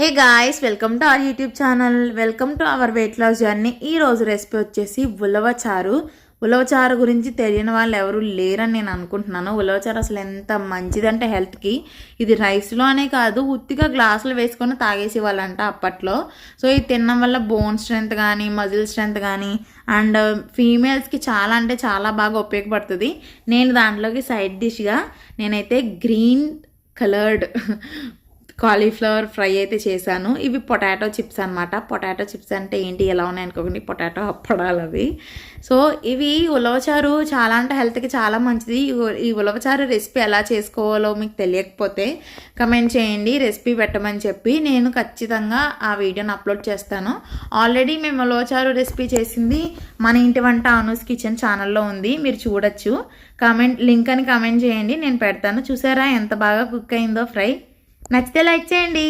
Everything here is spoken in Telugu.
Hey guys, welcome to our YouTube channel. Welcome to our weight loss journey. ఈరోజు రెసిపీ వచ్చేసి ఉలవచారు. ఉలవచారు గురించి తెలియని వాళ్ళు ఎవరు లేరని నేను అనుకుంటున్నాను. ఉలవచారు అసలు ఎంత మంచిదంటే హెల్త్కి. ఇది రైస్లోనే కాదు, ఉత్తిగా గ్లాసులు వేసుకొని తాగేసి వాళ్ళంట అప్పట్లో. సో ఇది తినడం వల్ల బోన్ స్ట్రెంత్ కానీ మజిల్ స్ట్రెంత్ కానీ అండ్ ఫీమేల్స్కి చాలా అంటే చాలా బాగా ఉపయోగపడుతుంది. నేను దాంట్లోకి సైడ్ డిష్గా నేనైతే గ్రీన్ కలర్డ్ కాలీఫ్లవర్ ఫ్రై అయితే చేశాను. ఇవి పొటాటో చిప్స్ అనమాట. పొటాటో చిప్స్ అంటే ఏంటి ఎలా ఉన్నాయి అనుకోకండి, పొటాటో అప్పడాలు అవి. సో ఇవి ఉలవచారు చాలా అంటే హెల్త్కి చాలా మంచిది. ఈ ఉలవచారు రెసిపీ ఎలా చేసుకోవాలో మీకు తెలియకపోతే కమెంట్ చేయండి, రెసిపీ పెట్టమని చెప్పి నేను ఖచ్చితంగా ఆ వీడియోని అప్లోడ్ చేస్తాను. ఆల్రెడీ మేము ఉలవచారు రెసిపీ చేసింది మన ఇంటి వంట అనూస్ కిచెన్ ఛానల్లో ఉంది, మీరు చూడొచ్చు. లింక్ అని కమెంట్ చేయండి, నేను పెడతాను. చూసారా ఎంత బాగా కుక్ అయిందో ఫ్రై. నచ్చితే లైక్ చేయండి.